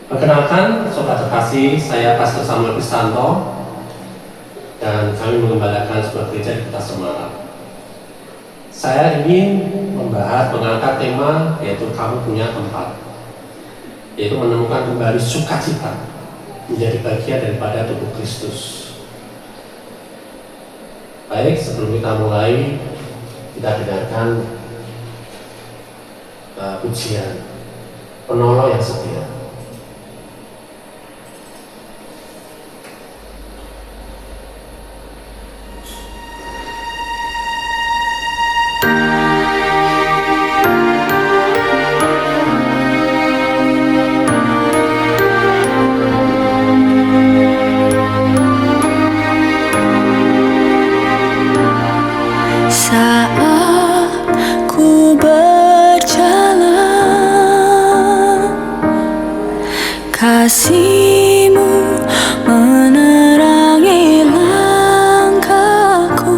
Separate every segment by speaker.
Speaker 1: Perkenalkan, sobat terkasih, saya Pastor Samuel Kristanto dan kami mengembalakan sebuah gereja di Kota Semarang. Saya ingin mengangkat tema yaitu kamu punya tempat, yaitu menemukan kembali sukacita menjadi bagian daripada tubuh Kristus. Baik, sebelum kita mulai, kita dengarkan pujian penolong yang setia.
Speaker 2: Kasih-Mu menerangi langkahku,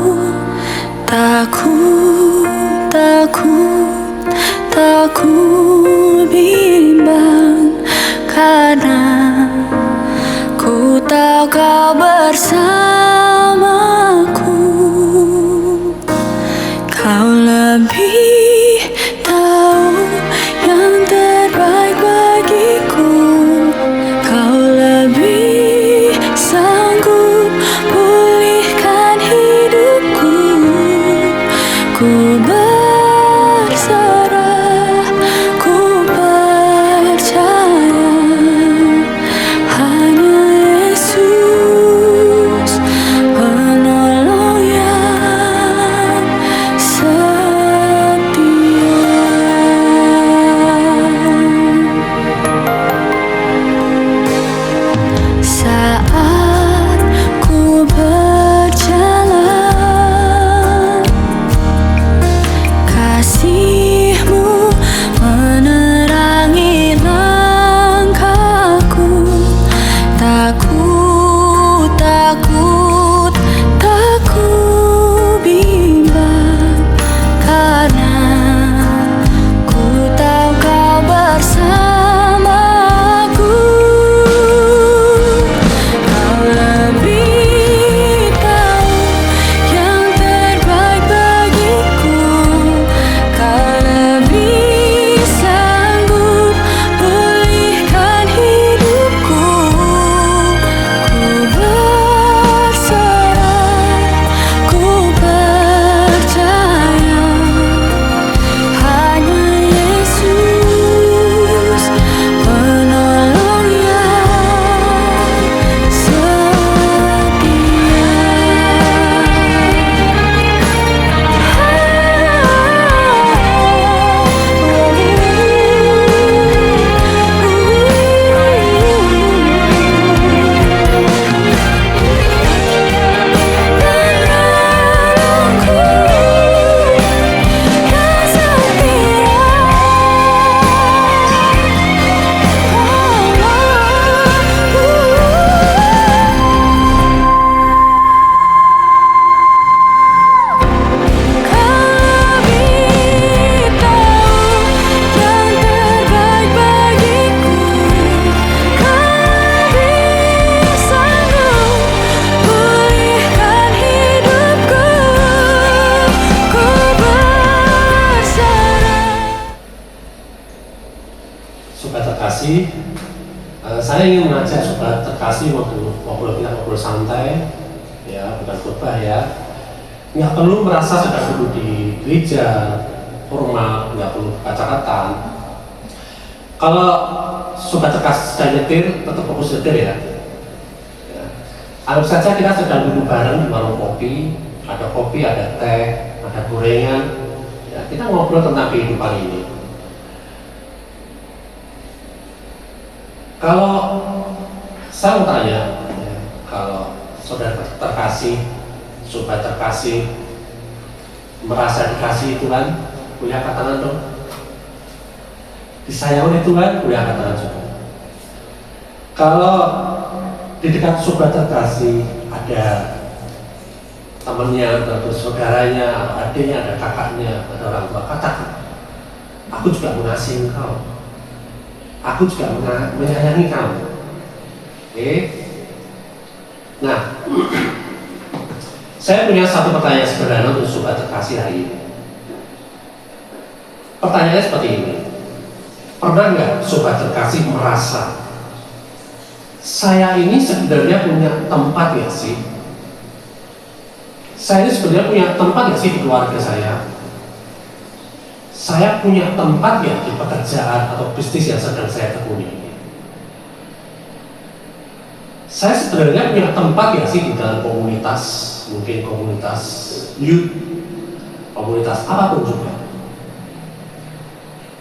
Speaker 2: tak ku bimbang, karena ku tahu Kau bersamaku. Kau lebih tahu yang terbaik bagiku. Kau lebih sanggup pulihkan hidupku. Ku berserah, ku percaya, hanya Yesus penolong yang setia. Saat ku berjalan, kasih-Mu menerangi langkahku. Tak ku bimbang, karena ku tahu Kau bersamaku. Kau lebih tahu yang terbaik bagiku. Kau lebih sanggup pulihkan hidupku. Ku berserah, ku percaya, hanya Yesus penolong yang
Speaker 1: Sobat terkasih, saya ingin mengajak sobat terkasih ngobrol santai, ya, bukan khotbah ya. Nggak perlu merasa sedang duduk di gereja formal, nggak perlu kacamata. Kalau sobat terkasih sedang nyetir, tetap fokus nyetir ya. Anggap saja kita sedang duduk bareng di warung kopi, ada teh, ada gorengan, ya, kita ngobrol tentang kehidupan ini. Kalau saya mau tanya, ya, kalau saudara terkasih, sobat terkasih merasa dikasih Tuhan, punya angkat tangan dong. Disayang oleh Tuhan, punya angkat tangan juga. Kalau di dekat sobat terkasih ada temannya, atau saudaranya, atau adiknya, ada kakaknya, ada orang tua, katakan, aku juga mengasihi engkau. Aku juga menyayangi kamu. Oke. Nah, saya punya satu pertanyaan sederhana untuk sobat terkasih hari ini. Pertanyaannya seperti ini. Pernah nggak sobat terkasih merasa saya ini sebenarnya punya tempat ya sih? Saya ini sebenarnya punya tempat ya sih di keluarga saya? Saya punya tempat ya di pekerjaan atau bisnis yang sedang saya tekuni? Saya sebenarnya punya tempat ya sih di dalam komunitas, mungkin komunitas youth, komunitas apapun juga.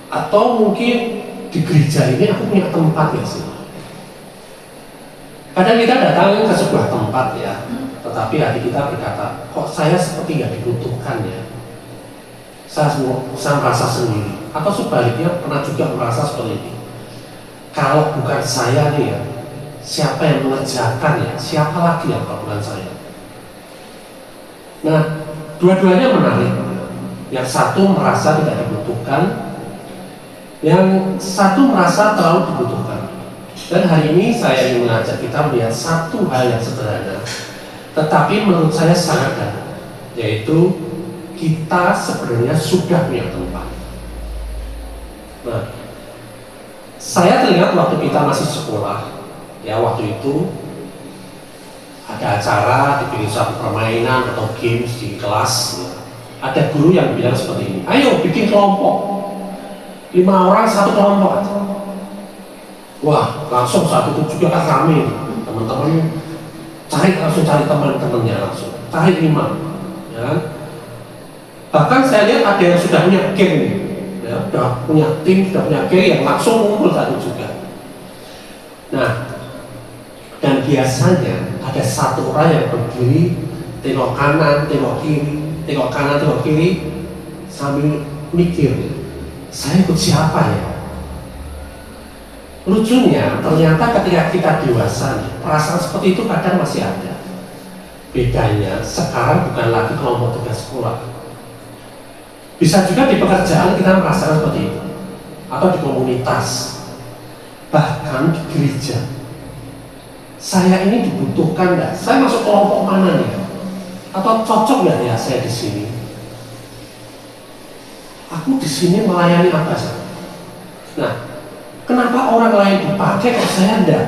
Speaker 1: Atau mungkin di gereja ini aku punya tempat ya sih. Kadang kita datang ke sebuah tempat ya, tetapi hati kita berkata, kok saya seperti nggak dibutuhkan ya. Saya merasa sendiri. Atau sebaliknya pernah juga merasa seperti ini. Kalau bukan saya nih ya, siapa yang mengerjakan ya? Siapa lagi yang kalau bukan saya? Nah, dua-duanya menarik. Yang satu merasa tidak dibutuhkan, yang satu merasa terlalu dibutuhkan. Dan hari ini saya ingin mengajak kita melihat satu hal yang sederhana, tetapi menurut saya sangat dalam, yaitu kita sebenarnya sudah punya tempat. Nah, saya teringat waktu kita masih sekolah, ya waktu itu ada acara, dibikin suatu permainan atau games di kelas. Ya. Ada guru yang bilang seperti ini, ayo bikin kelompok, 5 orang satu kelompok aja. Wah, langsung saat itu juga kan rame, teman-teman langsung cari teman-temannya langsung, cari 5, ya kan? Bahkan saya lihat ada yang sudah punya geng, ya, sudah punya tim, sudah punya geng yang langsung ngumpul saat itu juga. Nah, dan biasanya ada satu orang yang berdiri, tengok kanan, tengok kiri, tengok kanan, tengok kiri, sambil mikir, saya ikut siapa ya? Lucunya, ternyata ketika kita dewasa, perasaan seperti itu kadang masih ada. Bedanya, sekarang bukan lagi kelompok tugas sekolah. Bisa juga di pekerjaan kita merasakan seperti itu, atau di komunitas, bahkan di gereja. Saya ini dibutuhkan nggak? Saya masuk kelompok mana nih? Atau cocok nggak ya saya di sini? Aku di sini melayani apa sih? Nah, kenapa orang lain dipakai kok saya enggak?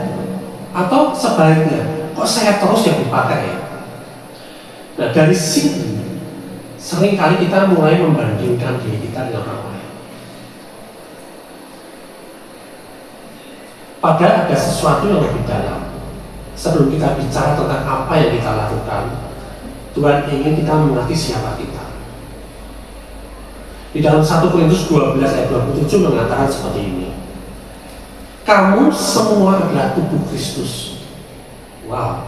Speaker 1: Atau sebaliknya, kok saya terus yang dipakai ya? Nah, dari sini seringkali kita mulai membandingkan diri kita dengan orang lain. Padahal ada sesuatu yang lebih dalam. Sebelum kita bicara tentang apa yang kita lakukan, Tuhan ingin kita mengerti siapa kita. Di dalam 1 Korintus 12 ayat 27 mengatakan seperti ini. Kamu semua adalah tubuh Kristus. Wow,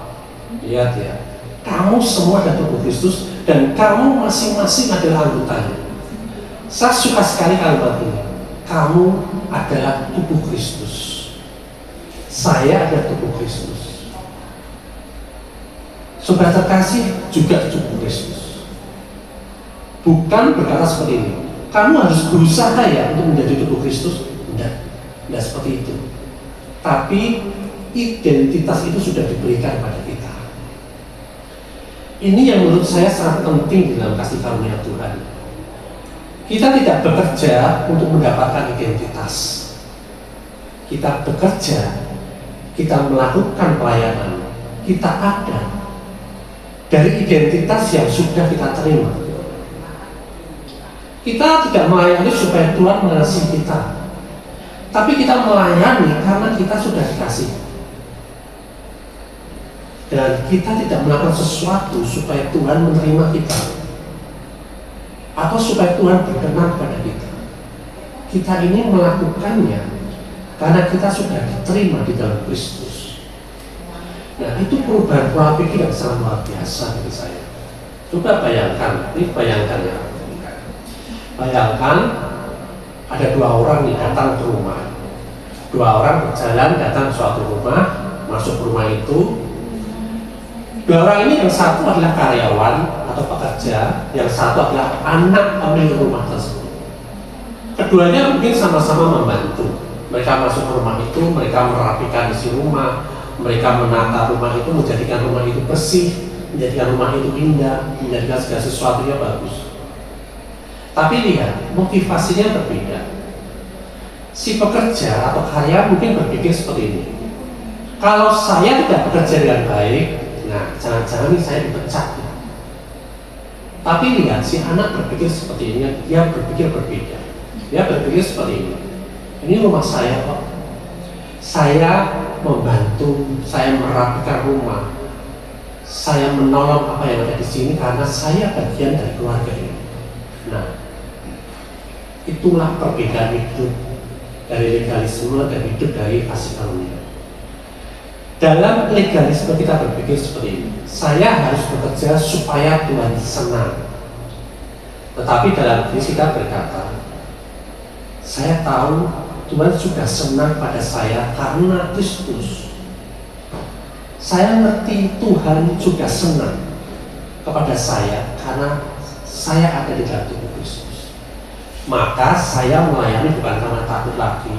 Speaker 1: lihat ya. Kamu semua adalah tubuh Kristus dan kamu masing-masing adalah anggotanya. Saya suka sekali kalimat ini. Kamu adalah tubuh Kristus. Saya adalah tubuh Kristus. Saudara terkasih juga tubuh Kristus. Bukan berkata seperti ini. Kamu harus berusaha ya untuk menjadi tubuh Kristus. Tidak seperti itu. Tapi identitas itu sudah diberikan pada kita. Ini yang menurut saya sangat penting dalam kasih karunia Tuhan. Kita tidak bekerja untuk mendapatkan identitas. Kita bekerja, kita melakukan pelayanan, kita ada dari identitas yang sudah kita terima. Kita tidak melayani supaya Tuhan mengasihi kita, tapi kita melayani karena kita sudah dikasih. Dan kita tidak melakukan sesuatu supaya Tuhan menerima kita atau supaya Tuhan berkenan pada kita. Kita ini melakukannya karena kita sudah diterima di dalam Kristus. Nah, itu perubahan pola pikir yang sangat luar biasa bagi saya. Coba bayangkan, ini bayangkan ya. Bayangkan ada 2 orang yang datang ke rumah. 2 orang berjalan datang ke suatu rumah, masuk ke rumah itu. 2 orang ini yang satu adalah karyawan atau pekerja, yang satu adalah anak pemilik rumah tersebut. Keduanya mungkin sama-sama membantu. Mereka masuk ke rumah itu, mereka merapikan isi rumah, mereka menata rumah itu, menjadikan rumah itu bersih, menjadikan rumah itu indah, menjadikan segala sesuatunya bagus. Tapi lihat, motivasinya berbeda. Si pekerja atau karya mungkin berpikir seperti ini. Kalau saya tidak bekerja dengan baik, nah jangan-jangan saya dipecat. Tapi lihat, si anak berpikir seperti ini, dia berpikir berbeda. Dia berpikir seperti ini. Ini rumah saya kok. Saya membantu, saya merapikan rumah, saya menolong apa yang ada di sini karena saya bagian dari keluarga ini. Nah, itulah perbedaan hidup dari legalisme dan hidup dari kasih karunia. Dalam legalisme kita berpikir seperti ini. Saya harus bekerja supaya Tuhan senang. Tetapi dalam diri kita berkata, saya tahu Tuhan sudah senang pada saya karena Kristus. Saya ngerti Tuhan juga senang kepada saya karena saya ada di dalam tubuh Kristus. Maka saya melayani bukan karena takut lagi,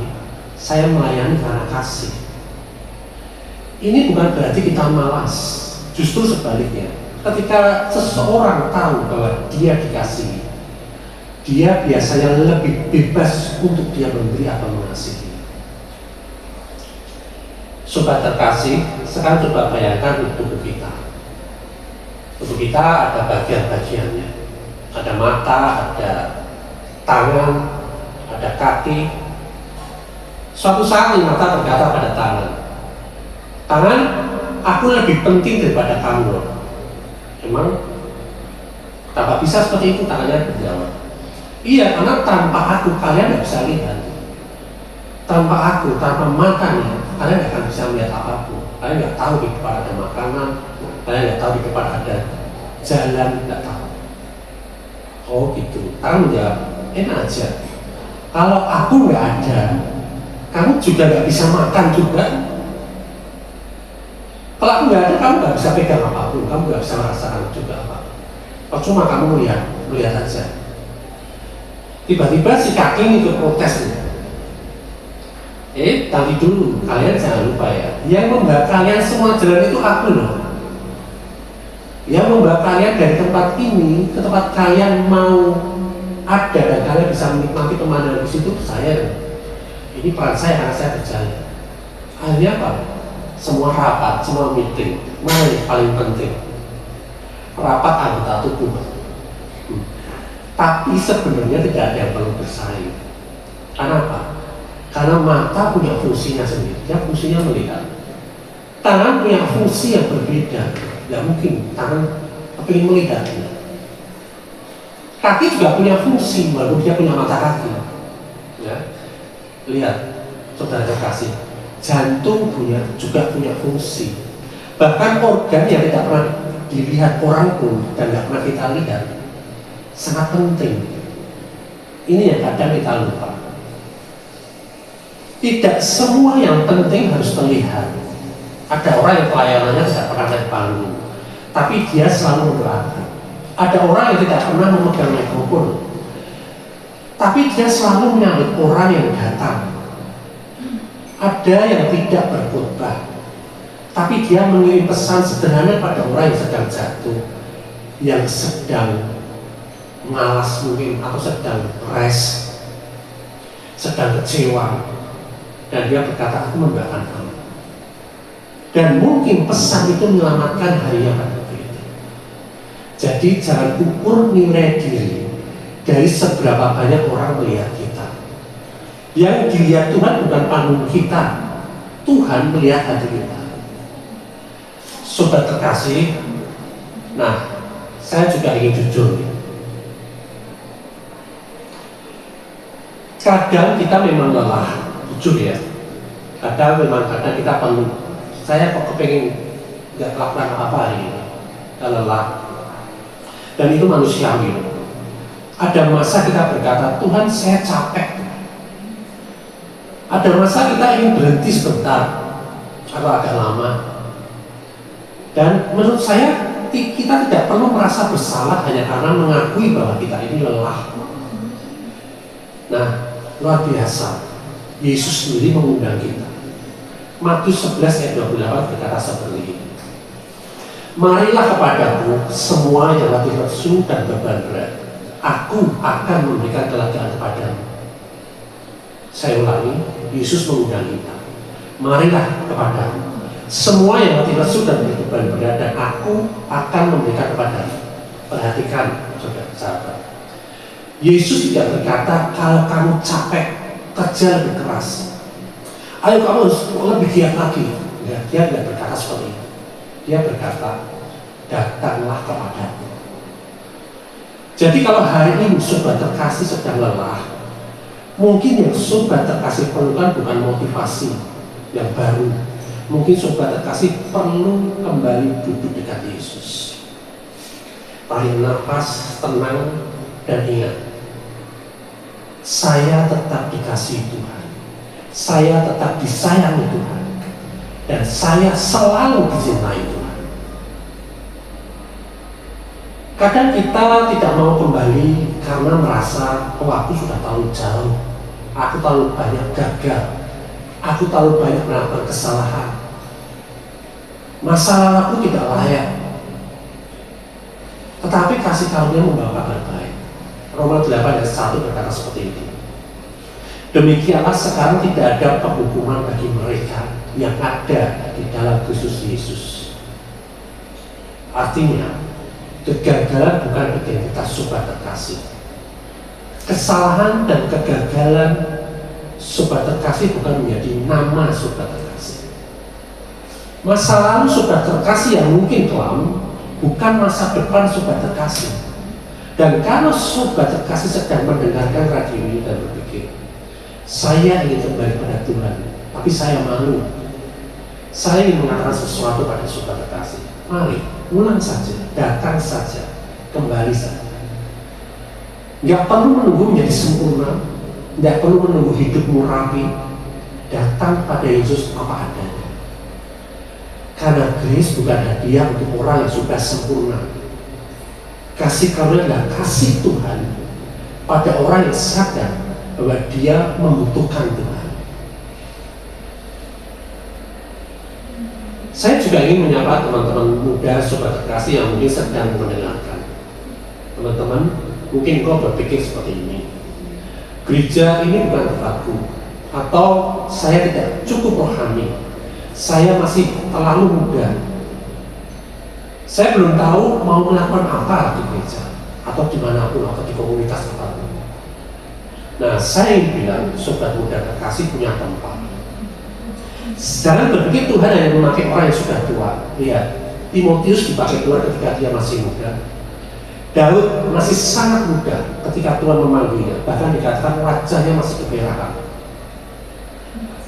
Speaker 1: saya melayani karena kasih. Ini bukan berarti kita malas, justru sebaliknya. Ketika seseorang tahu bahwa dia dikasihi, dia biasanya lebih bebas untuk dia memberi atau mengasihi. Sobat terkasih, sekarang coba bayangkan tubuh kita. Tubuh kita ada bagian-bagiannya. Ada mata, ada tangan, ada kaki. Suatu saat mata berkata pada tangan, tangan, aku lebih penting daripada kamu. Emang? Kenapa bisa seperti itu? Tangannya berjawab, iya, karena tanpa aku kalian tidak bisa lihat. Tanpa aku, tanpa matanya, kalian tidak akan bisa melihat apapun. Kalian tidak tahu di depan ada makanan, kalian tidak tahu di depan ada jalan, tidak tahu. Oh gitu. Tangan menjawab, enak aja. Kalau aku nggak ada, kamu juga nggak bisa makan juga. Kalau aku nggak ada, kamu nggak bisa pegang apapun, kamu nggak bisa merasakan juga apa. Cuma kamu melihat aja. Tiba-tiba si kaki ikut protes nih. Tapi dulu, kalian jangan lupa ya, yang membawa kalian semua jalan itu aku loh. Yang membawa kalian dari tempat ini ke tempat kalian mau ada dan kalian bisa menikmati pemandangan di situ, saya. Ini peran saya karena saya berjalan. Akhirnya apa? Semua rapat, semua meeting, mana yang paling penting? Rapat anggota tubuh. Tapi sebenarnya tidak ada yang perlu bersaing. Karena apa? Karena mata punya fungsinya sendiri, dia fungsinya melihat. Tangan punya fungsi yang berbeda, tidak mungkin tangan ingin melihat. Kaki juga punya fungsi, walaupun dia punya mata kaki. Ya. Lihat, saudara terkasih, jantung juga punya fungsi. Bahkan organ yang tidak pernah dilihat orang pun dan tidak pernah kita lihat, sangat penting. Ini yang kadang kita lupa. Tidak semua yang penting harus terlihat. Ada orang yang pelayanannya tidak pernah naik panggung, tapi dia selalu mendoakan. Ada orang yang tidak pernah memegang mikrofon, tapi dia selalu menyambut orang yang datang. Ada yang tidak berkhotbah, tapi dia mengirim pesan sederhana pada orang yang sedang jatuh, yang sedang malas mungkin, atau sedang stres, sedang kecewa, dan dia berkata, aku mendoakan kamu. Dan mungkin pesan itu menyelamatkan harinya pada waktu itu. Jadi jangan ukur nilai diri dari seberapa banyak orang melihat kita. Yang dilihat Tuhan bukan panggung kita, Tuhan melihat hati kita. Sobat terkasih, nah saya juga ingin jujur. Kadang kita memang lelah, jujur ya. Kadang kita perlu. Saya kok kepengen nggak melakukan apa-apa hari ini, lelah. Dan itu manusiawi. Ada masa kita berkata, Tuhan saya capek. Ada masa kita ingin berhenti sebentar atau agak lama. Dan menurut saya kita tidak perlu merasa bersalah hanya karena mengakui bahwa kita ini lelah. Nah, luar biasa. Yesus sendiri mengundang kita. Matius 11 ayat 28 berkata seperti ini. Marilah kepadaku semua yang letih lesu dan beban berat, aku akan memberikan kelegaan kepadamu. Saya ulangi, Yesus mengundang kita. Marilah kepadamu semua yang letih lesu dan beban berat, dan aku akan memberikan kepadamu. Perhatikan, saudara-saudara. Yesus tidak berkata kalau kamu capek, kerja lebih keras, ayo kamu harus lebih giat lagi. Ya, dia tidak berkata seperti itu. Dia berkata, datanglah kepadaku. Jadi kalau hari ini sobat terkasih sedang lelah, mungkin yang sobat terkasih perlukan bukan motivasi yang baru. Mungkin sobat terkasih perlu kembali duduk dekat Yesus. Tarik nafas, tenang, dan ingat, saya tetap dikasihi Tuhan, saya tetap disayangi Tuhan, dan saya selalu dicintai Tuhan. Kadang kita tidak mau kembali karena merasa, oh aku sudah terlalu jauh, aku terlalu banyak gagal, aku terlalu banyak melakukan kesalahan, masa laluku tidak layak. Tetapi kasih karunia membawa kabar baik. Roma 8 ayat 1 berkata seperti ini. Demikianlah sekarang tidak ada penghukuman bagi mereka yang ada di dalam Kristus Yesus. Artinya, kegagalan bukan identitas sobat terkasih. Kesalahan dan kegagalan sobat terkasih bukan menjadi nama sobat terkasih. Masa lalu sobat terkasih yang mungkin kelam bukan masa depan sobat terkasih. Dan kalau sobat terkasih sedang mendengarkan radio ini dan berpikir, saya ingin kembali pada Tuhan, tapi saya malu, saya ingin mengatakan sesuatu pada sobat terkasih. Mari, ulang saja, datang saja, kembali saja. Nggak perlu menunggu menjadi sempurna, nggak perlu menunggu hidupmu rapi. Datang pada Yesus apa adanya. Karena grace bukan hadiah untuk orang yang sudah sempurna. Kasih karunia adalah kasih Tuhan pada orang yang sadar bahwa dia membutuhkan Tuhan. Saya juga ingin menyapa teman-teman muda sobat terkasih yang mungkin sedang mendengarkan. Teman-teman, mungkin kau berpikir seperti ini, gereja ini bukan tempatku, atau saya tidak cukup rohani, saya masih terlalu muda, saya belum tahu mau melakukan apa di gereja atau dimanapun atau di komunitas apapun. Nah, saya ingin bilang sobat muda terkasih punya tempat. Jangan berpikir Tuhan hanya memakai orang yang sudah tua. Lihat, Timotius dipakai Tuhan ketika dia masih muda. Daud masih sangat muda ketika Tuhan memanggilnya, bahkan dikatakan wajahnya masih kemerahan.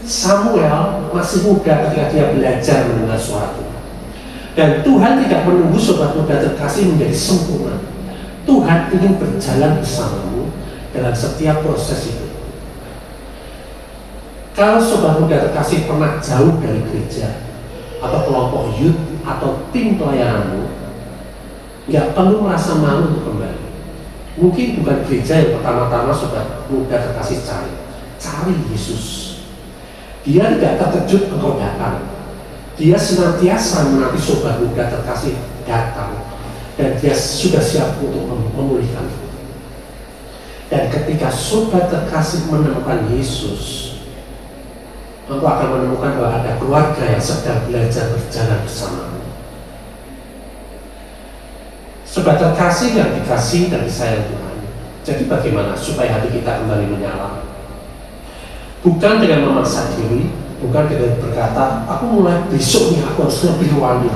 Speaker 1: Samuel masih muda ketika dia belajar mendengar suara Tuhan. Dan Tuhan tidak menunggu sobat muda terkasih menjadi sempurna. Tuhan ingin berjalan bersamamu dalam setiap proses itu. Kalau sobat muda terkasih pernah jauh dari gereja atau kelompok youth atau tim pelayananmu, nggak perlu merasa malu untuk kembali. Mungkin bukan gereja yang pertama-tama sobat muda terkasih cari Yesus. Dia tidak terkejut engkau datang. Dia senantiasa menanti sobat muda terkasih datang, dan dia sudah siap untuk memulihkan. Dan ketika sobat terkasih menemukan Yesus, engkau akan menemukan bahwa ada keluarga yang sedang belajar berjalan bersamamu. Sobat terkasih yang dikasih dan disayang Tuhan. Jadi bagaimana supaya hati kita kembali menyala? Bukan dengan memaksa diri, bukan dengan berkata, aku mulai besok nih aku harus lebih rohani.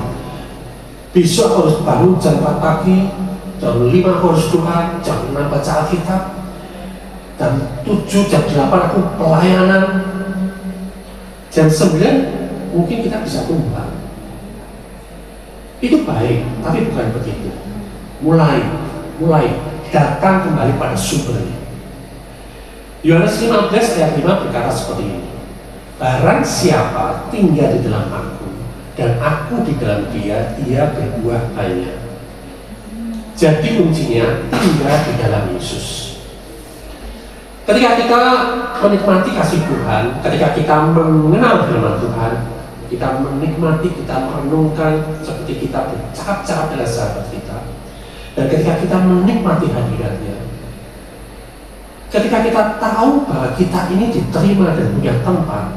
Speaker 1: Besok aku harus bangun jam 4 pagi, jam 5 aku harus doa, jam 6 baca Alkitab, jam 7, jam 8 aku pelayanan, jam 9 mungkin kita bisa tumbang. Itu baik, tapi bukan begitu. Mulai datang kembali pada sumbernya. Yohanes 15 ayat 5 berkata seperti ini. Barang siapa tinggal di dalam aku dan aku di dalam dia, ia berbuah banyak. Jadi kuncinya tinggal di dalam Yesus. Ketika kita menikmati kasih Tuhan, ketika kita mengenal firman Tuhan, kita menikmati, kita merenungkan seperti kita bercakap-cakap dengan sahabat kita, dan ketika kita menikmati hadiratnya, ketika kita tahu bahwa kita ini diterima dan punya tempat,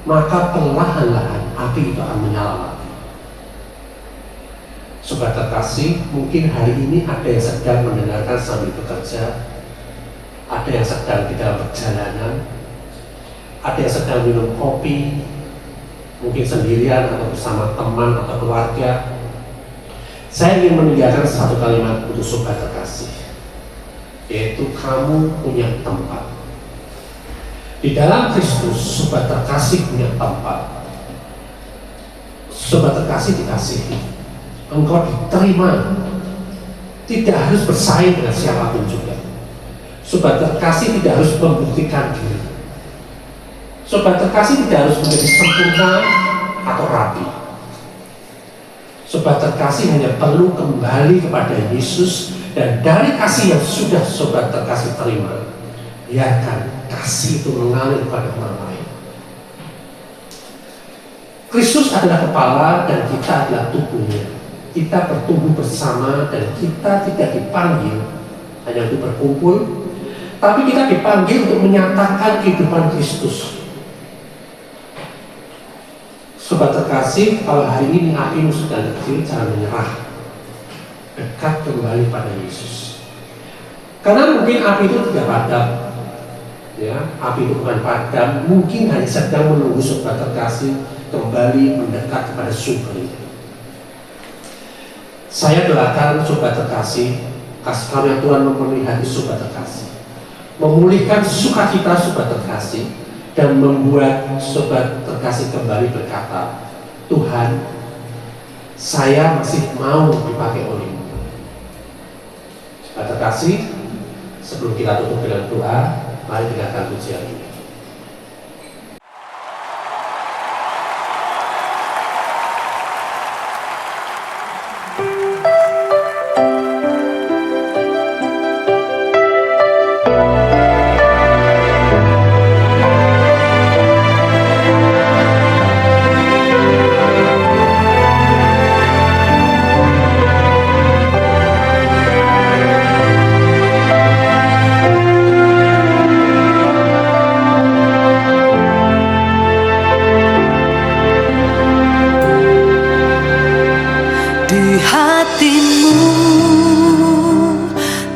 Speaker 1: maka perlahan-lahan api itu akan menyala lagi. Sobat terkasih, mungkin hari ini ada yang sedang mendengarkan sambil bekerja, ada yang sedang di dalam perjalanan, ada yang sedang minum kopi, mungkin sendirian atau bersama teman atau keluarga. Saya ingin meninggalkan satu kalimat untuk sobat terkasih, yaitu kamu punya tempat. Di dalam Kristus, sobat terkasih punya tempat. Sobat terkasih dikasihi, engkau diterima, tidak harus bersaing dengan siapapun juga. Sobat terkasih tidak harus membuktikan diri. Sobat terkasih tidak harus menjadi sempurna atau rapi. Sobat terkasih hanya perlu kembali kepada Yesus, dan dari kasih yang sudah sobat terkasih terima, biarkan kasih itu mengalir kepada orang lain. Kristus adalah kepala dan kita adalah tubuhnya. Kita bertumbuh bersama dan kita tidak dipanggil hanya untuk berkumpul, tapi kita dipanggil untuk menyatakan kehidupan Kristus. Sobat terkasih, kalau hari ini apimu sedang kecil, jangan menyerah. Dekat kembali pada Yesus. Karena mungkin api itu tidak padam, ya, api itu bukan padam, mungkin hanya sedang menunggu sobat terkasih kembali mendekat kepada sumber itu. Saya doakan sobat terkasih, kasih karunia Tuhan memenuhi hati sobat terkasih, memulihkan sukacita sobat terkasih, dan membuat sobat terkasih kembali berkata, Tuhan, saya masih mau dipakai oleh-Mu. Sobat terkasih, sebelum kita tutup dengan doa, mari dengarkan pujian ini.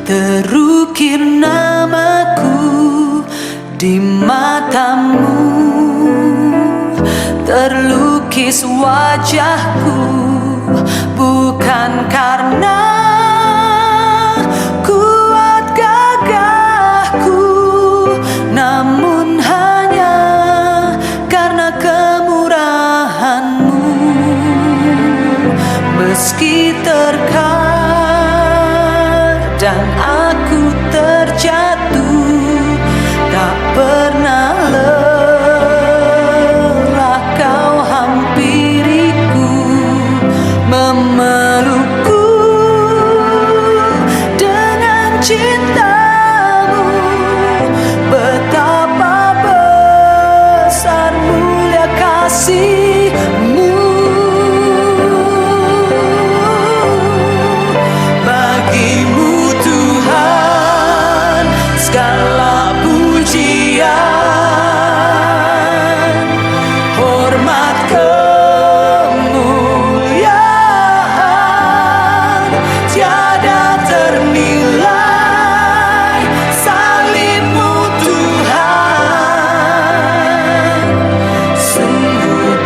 Speaker 2: Terukir namaku di matamu, terlukis wajahku, bukan karena kuat gagahku, namun hanya karena kemurahan-Mu. Meski terkadang aku terjatuh, tak pernah lelah Kau hampiriku, memelukku dengan cinta-Mu. Betapa besar mulia kasih-Mu. Bagimu Tuhan segala pujian, hormat kemuliaan tiada ternilai. Salib-Mu Tuhan sungguh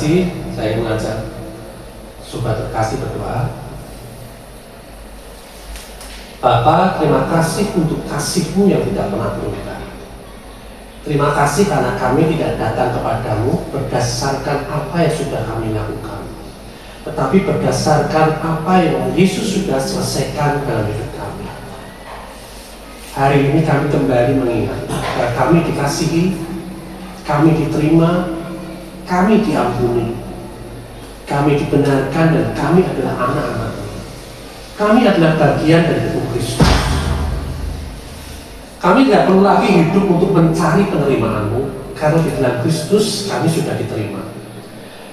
Speaker 1: terkasih, saya mengajak sobat terkasih berdoa. Bapa, terima kasih untuk kasih-Mu yang tidak pernah berubah. Terima kasih karena kami tidak datang kepadamu berdasarkan apa yang sudah kami lakukan, tetapi berdasarkan apa yang Yesus sudah selesaikan dalam hidup kami. Hari ini kami kembali mengingat bahwa kami dikasihi, kami diterima, kami diampuni, kami dibenarkan, dan kami adalah anak-anak. Kami adalah bagian dari tubuh Kristus. Kami tidak perlu lagi hidup untuk mencari penerimaan-Mu, karena di dalam Kristus kami sudah diterima.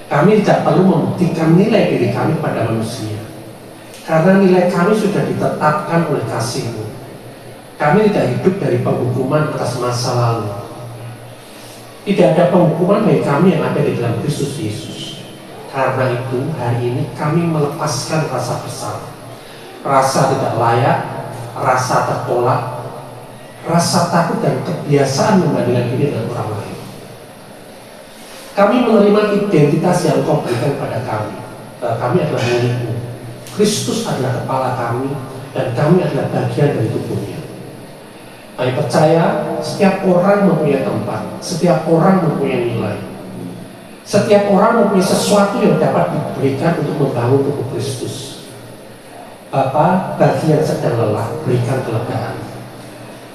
Speaker 1: Kami tidak perlu membuktikan nilai diri kami pada manusia, karena nilai kami sudah ditetapkan oleh kasih-Mu. Kami tidak hidup dari penghukuman atas masa lalu. Tidak ada penghukuman bagi kami yang ada di dalam Kristus Yesus. Karena itu hari ini kami melepaskan rasa bersalah, rasa tidak layak, rasa tertolak, rasa takut dan kebiasaan membandingkan diri dengan orang lain. Kami menerima identitas yang Engkau berikan pada kami. Kami adalah milik-Mu. Kristus adalah kepala kami, dan kami adalah bagian dari tubuhnya. Kami percaya setiap orang mempunyai tempat, setiap orang mempunyai nilai, setiap orang mempunyai sesuatu yang dapat diberikan untuk membangun tubuh Kristus. Bapa, bagi yang sedang lelah, berikan kelegaan.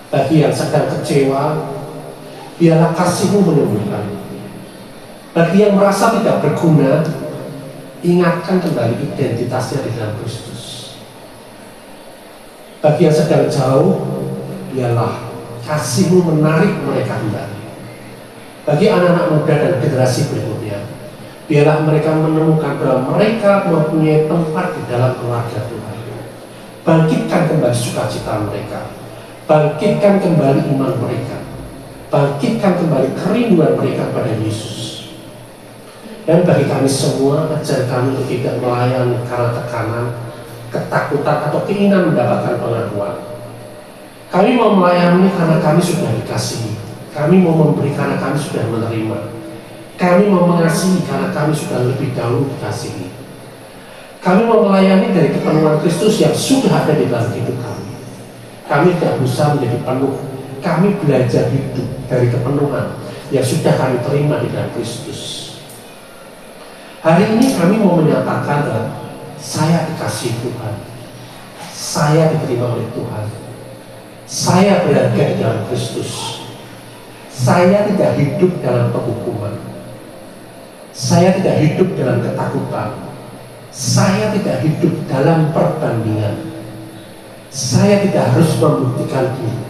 Speaker 1: Bagi yang sedang kecewa, biarlah kasih-Mu menyembuhkan. Bagi yang merasa tidak berguna, ingatkan kembali identitasnya di dalam Kristus. Bagi yang sedang jauh, biarlah kasih-Mu menarik mereka kembali. Bagi anak-anak muda dan generasi berikutnya, biarlah mereka menemukan bahwa mereka mempunyai tempat di dalam keluarga Tuhan. Bangkitkan kembali sukacita mereka, bangkitkan kembali iman mereka, bangkitkan kembali kerinduan mereka pada Yesus. Dan bagi kami semua, ajar kami untuk tidak melayani karena tekanan, ketakutan, atau keinginan mendapatkan pengakuan. Kami mau melayani karena kami sudah dikasihi. Kami mau memberi karena kami sudah menerima. Kami mau mengasihi karena kami sudah lebih dahulu dikasihi. Kami mau melayani dari kepenuhan Kristus yang sudah ada di dalam hidup kami. Kami tidak bisa menjadi penuh. Kami belajar hidup dari kepenuhan yang sudah kami terima di dalam Kristus. Hari ini kami mau menyatakan bahwa saya dikasihi Tuhan. Saya diterima oleh Tuhan. Saya berada di dalam Kristus. Saya tidak hidup dalam penghukuman. Saya tidak hidup dalam ketakutan. Saya tidak hidup dalam perbandingan. Saya tidak harus membuktikan diri.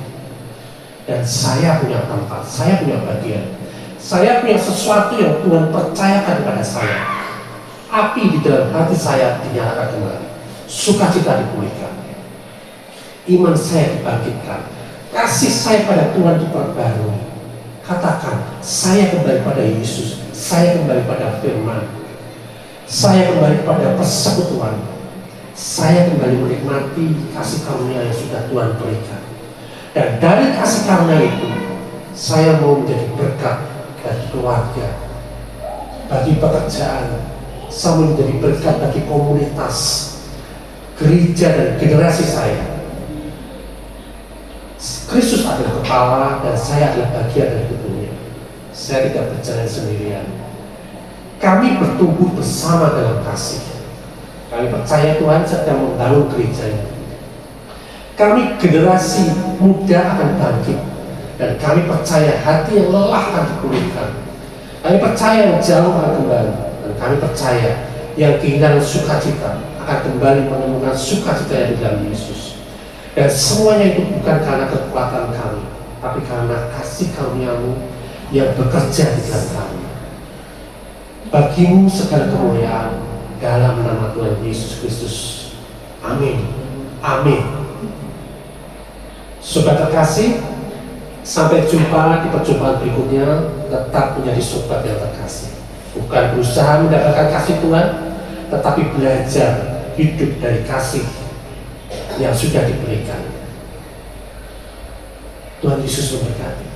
Speaker 1: Dan saya punya tempat, saya punya bagian. Saya punya sesuatu yang Tuhan percayakan kepada saya. Api di dalam hati saya dinyalakan kembali. Sukacita dipulihkan. Iman saya dibangkitkan. Kasih saya pada Tuhan diperbarui. Katakan, saya kembali pada Yesus. Saya kembali pada firman. Saya kembali pada persekutuan. Saya kembali menikmati kasih karunia yang sudah Tuhan berikan. Dan dari kasih karunia itu, saya mau menjadi berkat bagi keluarga, bagi pekerjaan. Saya mau menjadi berkat bagi komunitas, gereja, dan generasi saya. Kristus adalah kepala dan saya adalah bagian dari tubuhnya. Saya tidak berjalan sendirian. Kami bertumbuh bersama dalam kasih. Kami percaya Tuhan sedang membangun gerejanya. Kami generasi muda akan bangkit. Dan kami percaya hati yang lelah akan dipulihkan. Kami percaya yang jauh akan kembali. Dan kami percaya yang kehilangan sukacita akan kembali menemukan sukacita yang di dalam Yesus. Dan semuanya itu bukan karena kekuatan kami, tapi karena kasih karunia-Mu yang bekerja di dalam kami. Bagi-Mu segala kemuliaan dalam nama Tuhan Yesus Kristus. Amin. Amin. Sobat terkasih, sampai jumpa di perjumpaan berikutnya. Tetap menjadi sobat yang terkasih. Bukan berusaha mendapatkan kasih Tuhan, tetapi belajar hidup dari kasih yang sudah diberikan. Tuhan Yesus memberkati.